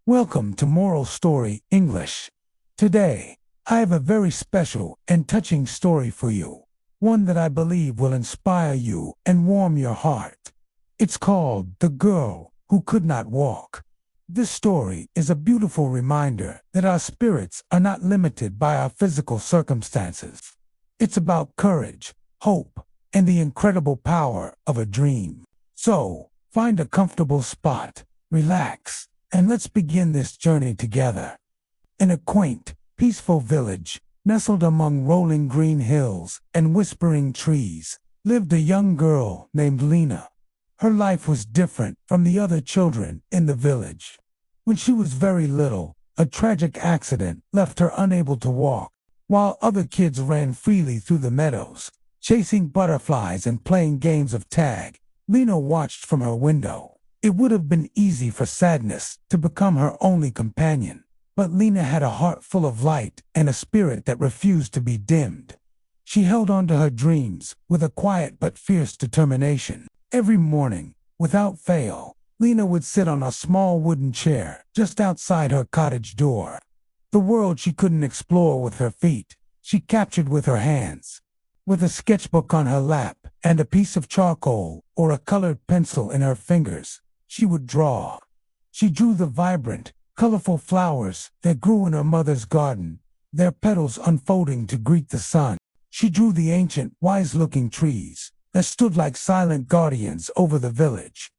Welcome to Moral Story English. Today, I have a very special and touching story for you, one that I believe will inspire you and warm your heart. It's called The Girl Who Could Not Walk. This story is a beautiful reminder that our spirits are not limited by our physical circumstances. It's about courage, hope, and the incredible power of a dream. So, find a comfortable spot, relax, and let's begin this journey together. In a quaint, peaceful village, nestled among rolling green hills and whispering trees, lived a young girl named Lena. Her life was different from the other children in the village. When she was very little, a tragic accident left her unable to walk. While other kids ran freely through the meadows, chasing butterflies and playing games of tag, Lena watched from her window. It would have been easy for sadness to become her only companion, but Lena had a heart full of light and a spirit that refused to be dimmed. She held on to her dreams with a quiet but fierce determination. Every morning, without fail, Lena would sit on a small wooden chair just outside her cottage door. The world she couldn't explore with her feet, she captured with her hands. With a sketchbook on her lap and a piece of charcoal or a colored pencil in her fingers, she would draw. She drew the vibrant, colorful flowers that grew in her mother's garden, their petals unfolding to greet the sun. She drew the ancient, wise-looking trees that stood like silent guardians over the village,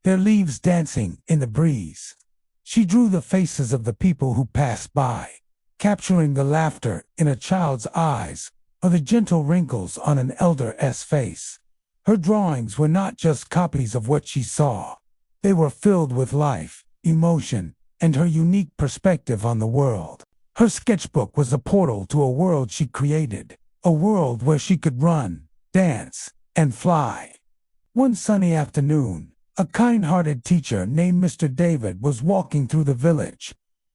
their leaves dancing in the breeze. She drew the faces of the people who passed by, capturing the laughter in a child's eyes or the gentle wrinkles on an elder's face. Her drawings were not just copies of what she saw. They were filled with life, emotion, and her unique perspective on the world. Her sketchbook was a portal to a world she created, a world where she could run, dance, and fly. One sunny afternoon, a kind-hearted teacher named Mr. David was walking through the village.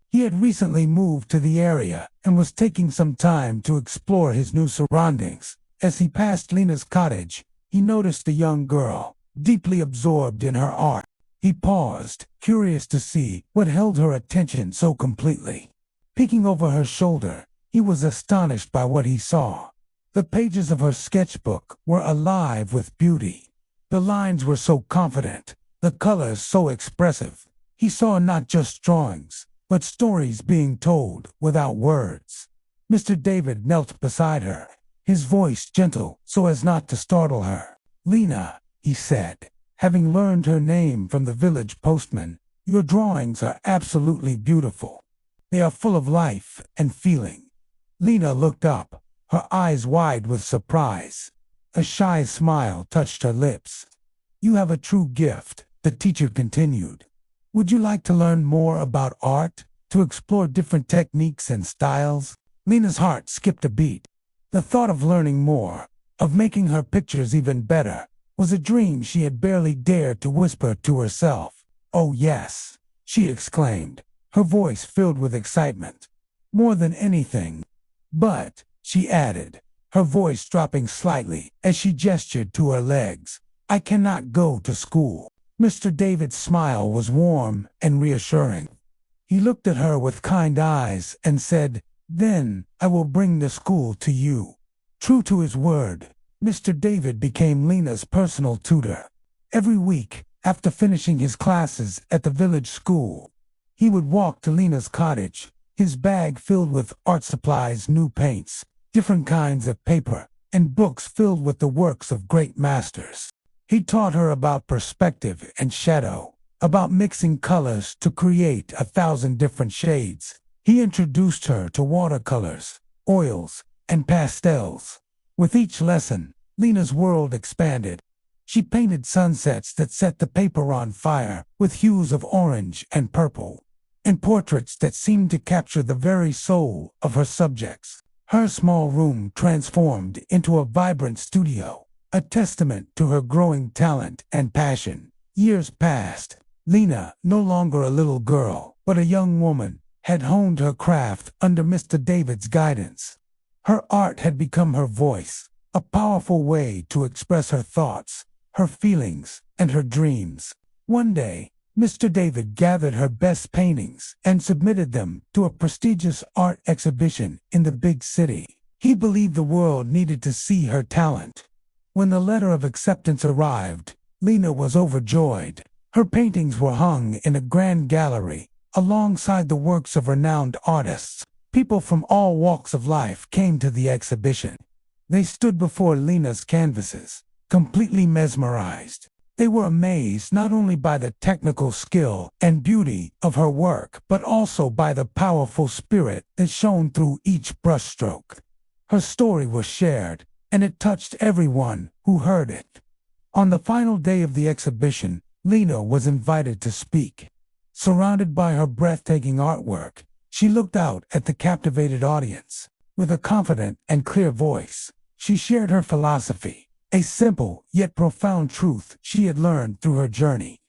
He had recently moved to the area and was taking some time to explore his new surroundings. As he passed Lena's cottage, he noticed a young girl, deeply absorbed in her art. He paused, curious to see what held her attention so completely. Peeking over her shoulder, he was astonished by what he saw. The pages of her sketchbook were alive with beauty. The lines were so confident, the colors so expressive. He saw not just drawings, but stories being told without words. Mr. David knelt beside her, his voice gentle so as not to startle her. "Lena," he said, having learned her name from the village postman, "your drawings are absolutely beautiful. They are full of life and feeling." Lena looked up, her eyes wide with surprise. A shy smile touched her lips. "You have a true gift," the teacher continued. "Would you like to learn more about art, to explore different techniques and styles?" Lena's heart skipped a beat. The thought of learning more, of making her pictures even better, was a dream she had barely dared to whisper to herself. "Oh yes," she exclaimed, her voice filled with excitement. "More than anything. But," she added, her voice dropping slightly as she gestured to her legs, "I cannot go to school." Mr. David's smile was warm and reassuring. He looked at her with kind eyes and said, "Then I will bring the school to you." True to his word, Mr. David became Lena's personal tutor. Every week, after finishing his classes at the village school, he would walk to Lena's cottage, his bag filled with art supplies, new paints, different kinds of paper, and books filled with the works of great masters. He taught her about perspective and shadow, about mixing colors to create 1,000 different shades. He introduced her to watercolors, oils, and pastels. With each lesson, Lena's world expanded. She painted sunsets that set the paper on fire with hues of orange and purple, and portraits that seemed to capture the very soul of her subjects. Her small room transformed into a vibrant studio, a testament to her growing talent and passion. Years passed. Lena, no longer a little girl, but a young woman, had honed her craft under Mr. David's guidance. Her art had become her voice, a powerful way to express her thoughts, her feelings, and her dreams. One day, Mr. David gathered her best paintings and submitted them to a prestigious art exhibition in the big city. He believed the world needed to see her talent. When the letter of acceptance arrived, Lena was overjoyed. Her paintings were hung in a grand gallery alongside the works of renowned artists. People from all walks of life came to the exhibition. They stood before Lena's canvases, completely mesmerized. They were amazed not only by the technical skill and beauty of her work, but also by the powerful spirit that shone through each brushstroke. Her story was shared, and it touched everyone who heard it. On the final day of the exhibition, Lena was invited to speak. Surrounded by her breathtaking artwork, she looked out at the captivated audience. With a confident and clear voice, she shared her philosophy, a simple yet profound truth she had learned through her journey.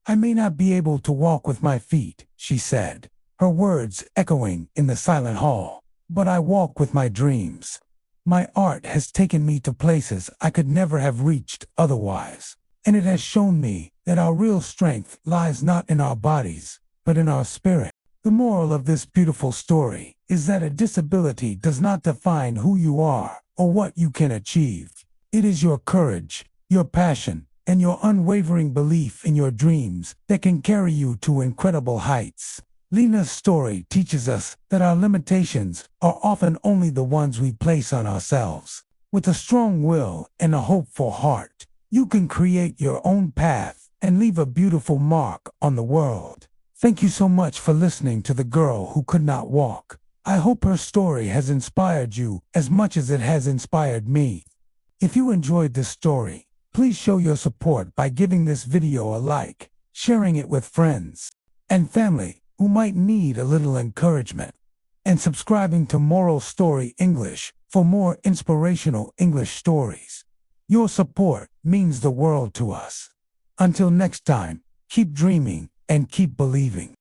"I may not be able to walk with my feet," she said, her words echoing in the silent hall, "but I walk with my dreams. My art has taken me to places I could never have reached otherwise, and it has shown me that our real strength lies not in our bodies, but in our spirit." The moral of this beautiful story is that a disability does not define who you are or what you can achieve. It is your courage, your passion, and your unwavering belief in your dreams that can carry you to incredible heights. Lena's story teaches us that our limitations are often only the ones we place on ourselves. With a strong will and a hopeful heart, you can create your own path and leave a beautiful mark on the world. Thank you so much for listening to The Girl Who Could Not Walk. I hope her story has inspired you as much as it has inspired me. If you enjoyed this story, please show your support by giving this video a like, sharing it with friends and family who might need a little encouragement, and subscribing to Moral Story English for more inspirational English stories. Your support means the world to us. Until next time, keep dreaming and keep believing.